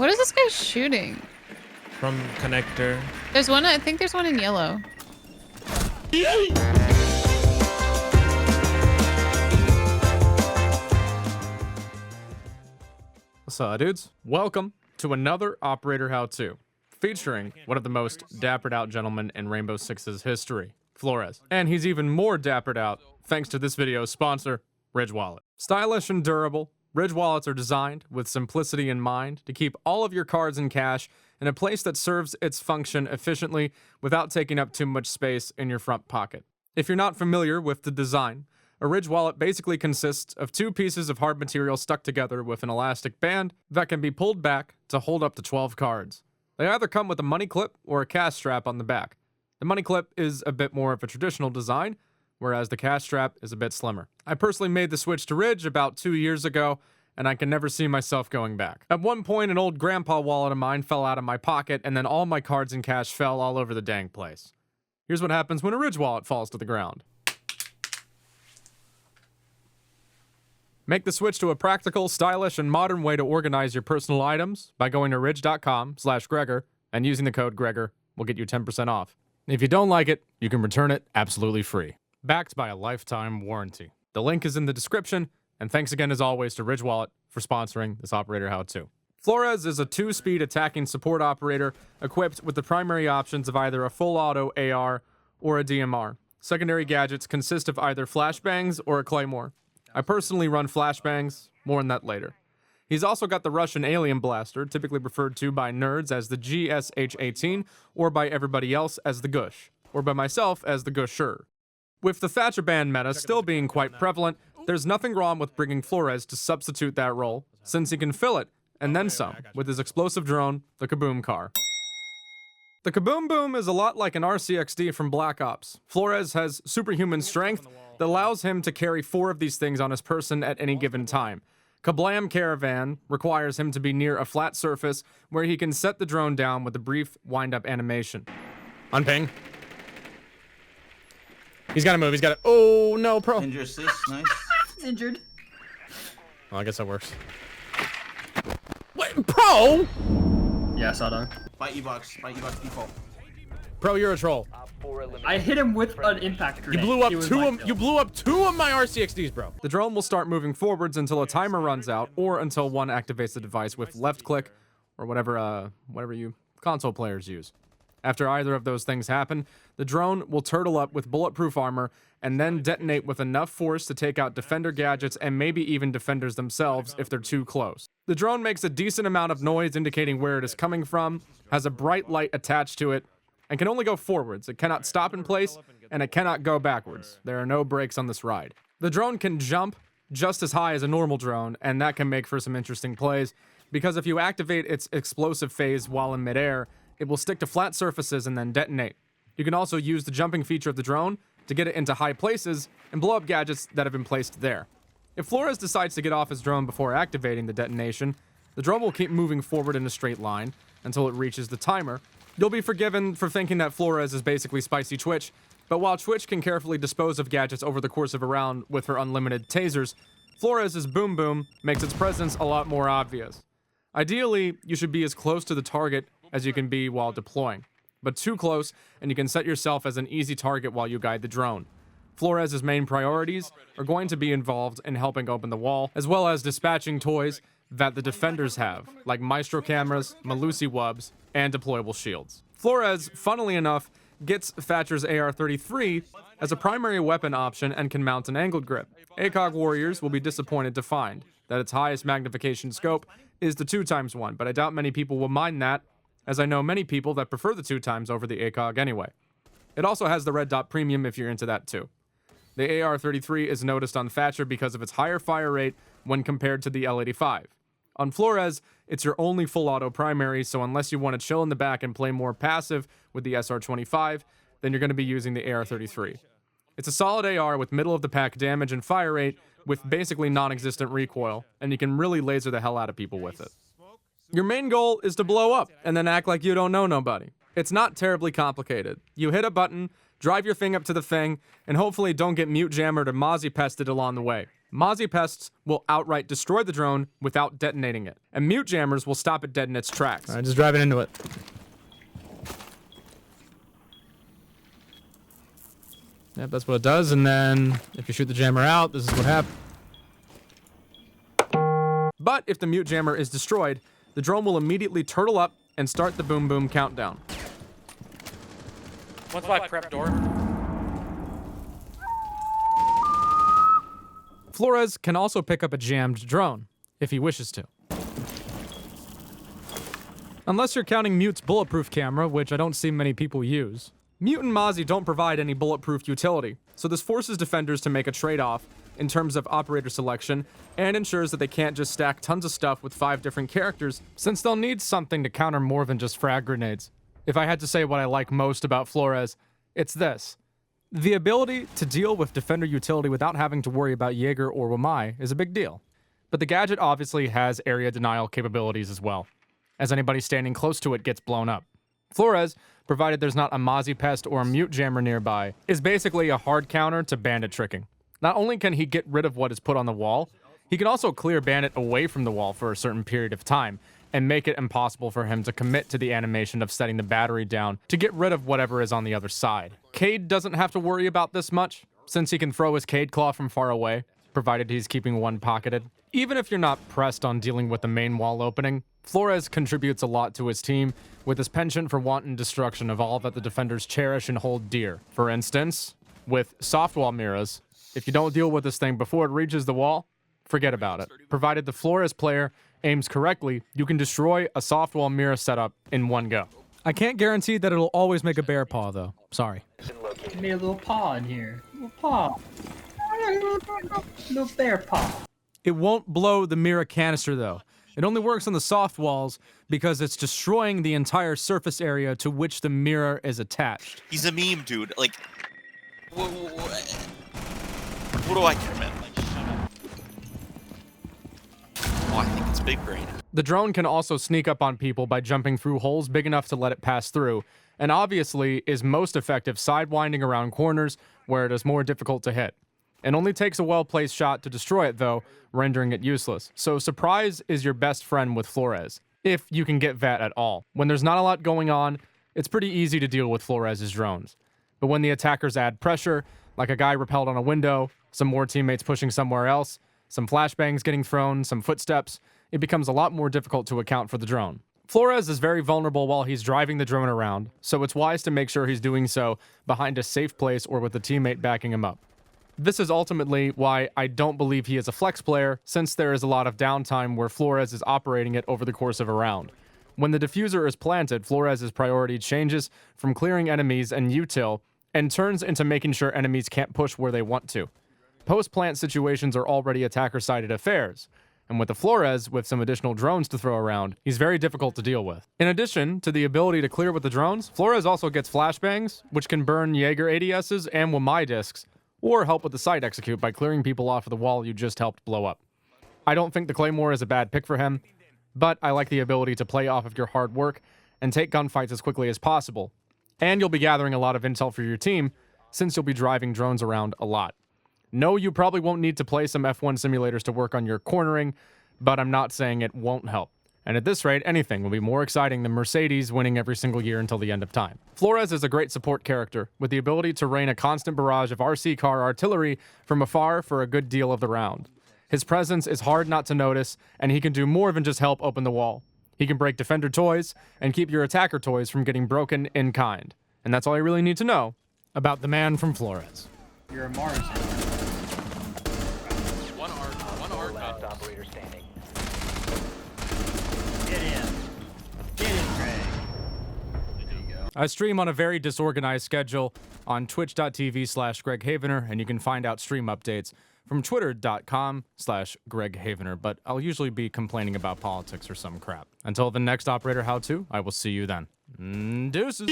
What is this guy shooting? From connector. There's one, I think there's one in yellow. What's up, dudes? Welcome to another Operator How-To, featuring one of the most dappered out gentlemen in Rainbow Six's history, Flores. And he's even more dappered out thanks to this video's sponsor, Ridge Wallet. Stylish and durable, Ridge Wallets are designed with simplicity in mind to keep all of your cards and cash in a place that serves its function efficiently without taking up too much space in your front pocket. If you're not familiar with the design, a Ridge Wallet basically consists of two pieces of hard material stuck together with an elastic band that can be pulled back to hold up to 12 cards. They either come with a money clip or a cash strap on the back. The money clip is a bit more of a traditional design, whereas the cash strap is a bit slimmer. I personally made the switch to Ridge about 2 years ago, and I can never see myself going back. At one point, an old grandpa wallet of mine fell out of my pocket, and then all my cards and cash fell all over the dang place. Here's what happens when a Ridge Wallet falls to the ground. Make the switch to a practical, stylish, and modern way to organize your personal items by going to ridge.com/Gregor and using the code Gregor. Will get you 10% off. If you don't like it, you can return it absolutely free. Backed by a lifetime warranty. The link is in the description, and thanks again as always to Ridge Wallet for sponsoring this Operator How-To. Flores is a 2-speed attacking support operator equipped with the primary options of either a full auto AR or a DMR. Secondary gadgets consist of either flashbangs or a claymore. I personally run flashbangs, more on that later. He's also got the Russian alien blaster, typically referred to by nerds as the GSH-18, or by everybody else as the Gush, or by myself as the Gusher. With the Thatcher band meta still being quite prevalent, there's nothing wrong with bringing Flores to substitute that role, since he can fill it, and then some, with his explosive drone, the Kaboom Car. The Kaboom Boom is a lot like an RCXD from Black Ops. Flores has superhuman strength that allows him to carry 4 of these things on his person at any given time. Kablam Caravan requires him to be near a flat surface where he can set the drone down with a brief wind-up animation. On ping. He's gotta move, he's gotta— oh no, pro. Injure assist, nice. Injured. Well, I guess that works. Wait, pro? Yeah, saw dog. Fight E-box default. Pro, you're a troll. I hit him with an impact grenade. You blew up He was two my of— kill. you blew up 2 of my RCXDs, bro. The drone will start moving forwards until a timer runs out, or until one activates the device with left click, or whatever you console players use. After either of those things happen, the drone will turtle up with bulletproof armor, and then detonate with enough force to take out defender gadgets and maybe even defenders themselves if they're too close. The drone makes a decent amount of noise indicating where it is coming from, has a bright light attached to it, and can only go forwards. It cannot stop in place, and it cannot go backwards. There are no brakes on this ride. The drone can jump just as high as a normal drone, and that can make for some interesting plays, because if you activate its explosive phase while in midair, it will stick to flat surfaces and then detonate. You can also use the jumping feature of the drone to get it into high places and blow up gadgets that have been placed there. If Flores decides to get off his drone before activating the detonation, the drone will keep moving forward in a straight line until it reaches the timer. You'll be forgiven for thinking that Flores is basically Spicy Twitch, but while Twitch can carefully dispose of gadgets over the course of a round with her unlimited tasers, Flores' Boom Boom makes its presence a lot more obvious. Ideally, you should be as close to the target as you can be while deploying, but too close and you can set yourself as an easy target while you guide the drone. Flores' main priorities are going to be involved in helping open the wall, as well as dispatching toys that the defenders have, like Maestro cameras, Malusi wubs, and deployable shields. Flores, funnily enough, gets Thatcher's AR-33 as a primary weapon option and can mount an angled grip. Agh-agh-agh warriors will be disappointed to find that its highest magnification scope is the 2x1, but I doubt many people will mind that, as I know many people that prefer the 2x over the Agh-agh anyway. It also has the red dot premium if you're into that too. The AR-33 is noticed on Thatcher because of its higher fire rate when compared to the L-85. On Flores, it's your only full auto primary, so unless you want to chill in the back and play more passive with the SR-25, then you're going to be using the AR-33. It's a solid AR with middle of the pack damage and fire rate with basically non-existent recoil, and you can really laser the hell out of people with it. Your main goal is to blow up and then act like you don't know nobody. It's not terribly complicated. You hit a button, drive your thing up to the thing, and hopefully don't get mute jammered or mozzie pested along the way. Mozzie pests will outright destroy the drone without detonating it, and mute jammers will stop it dead in its tracks. All right, just driving into it. Yep, that's what it does, and then if you shoot the jammer out, this is what happens. But if the mute jammer is destroyed, the drone will immediately turtle up and start the boom boom countdown. One's by prep door. Flores can also pick up a jammed drone, if he wishes to. Unless you're counting Mute's bulletproof camera, which I don't see many people use. Mute and Mozzie don't provide any bulletproof utility, so this forces defenders to make a trade-off in terms of operator selection, and ensures that they can't just stack tons of stuff with 5 different characters, since they'll need something to counter more than just frag grenades. If I had to say what I like most about Flores, it's this. The ability to deal with defender utility without having to worry about Jaeger or Wamai is a big deal. But the gadget obviously has area denial capabilities as well, as anybody standing close to it gets blown up. Flores, provided there's not a Mozzie pest or a mute jammer nearby, is basically a hard counter to bandit tricking. Not only can he get rid of what is put on the wall, he can also clear bandit away from the wall for a certain period of time, and make it impossible for him to commit to the animation of setting the battery down to get rid of whatever is on the other side. Cade doesn't have to worry about this much, since he can throw his Cade Claw from far away, provided he's keeping one pocketed. Even if you're not pressed on dealing with the main wall opening, Flores contributes a lot to his team with his penchant for wanton destruction of all that the defenders cherish and hold dear. For instance, with soft wall mirrors, if you don't deal with this thing before it reaches the wall, forget about it. Provided the Flores player aims correctly, you can destroy a soft wall mirror setup in one go. I can't guarantee that it'll always make a bear paw, though. Sorry. Made a little paw in here. Little paw. Little bear paw. It won't blow the mirror canister, though. It only works on the soft walls because it's destroying the entire surface area to which the mirror is attached. He's a meme, dude. Like, what do I care, man? Like, shut up. Oh, I think it's big brain. The drone can also sneak up on people by jumping through holes big enough to let it pass through, and obviously is most effective sidewinding around corners where it is more difficult to hit. It only takes a well-placed shot to destroy it, though, rendering it useless. So surprise is your best friend with Flores, if you can get that at all. When there's not a lot going on, it's pretty easy to deal with Flores' drones. But when the attackers add pressure, like a guy repelled on a window, some more teammates pushing somewhere else, some flashbangs getting thrown, some footsteps, it becomes a lot more difficult to account for the drone. Flores is very vulnerable while he's driving the drone around, so it's wise to make sure he's doing so behind a safe place or with a teammate backing him up. This is ultimately why I don't believe he is a flex player, since there is a lot of downtime where Flores is operating it over the course of a round. When the diffuser is planted, Flores' priority changes from clearing enemies and util, and turns into making sure enemies can't push where they want to. Post-plant situations are already attacker-sided affairs, and with the Flores, with some additional drones to throw around, he's very difficult to deal with. In addition to the ability to clear with the drones, Flores also gets flashbangs, which can burn Jaeger ADSs and Wamai discs, or help with the site execute by clearing people off of the wall you just helped blow up. I don't think the Claymore is a bad pick for him, but I like the ability to play off of your hard work and take gunfights as quickly as possible. And you'll be gathering a lot of intel for your team, since you'll be driving drones around a lot. No, you probably won't need to play some F1 simulators to work on your cornering, but I'm not saying it won't help. And at this rate, anything will be more exciting than Mercedes winning every single year until the end of time. Flores is a great support character, with the ability to rain a constant barrage of RC car artillery from afar for a good deal of the round. His presence is hard not to notice, and he can do more than just help open the wall. He can break defender toys, and keep your attacker toys from getting broken in kind. And that's all you really need to know about the man from Flores. You're a Mars. One arc. Last operator standing. Get in. Get in, Greg. There you go. I stream on a very disorganized schedule on twitch.tv/Greg Havener, and you can find out stream updates from twitter.com/Greg Havener, but I'll usually be complaining about politics or some crap. Until the next operator how-to, I will see you then. Deuces.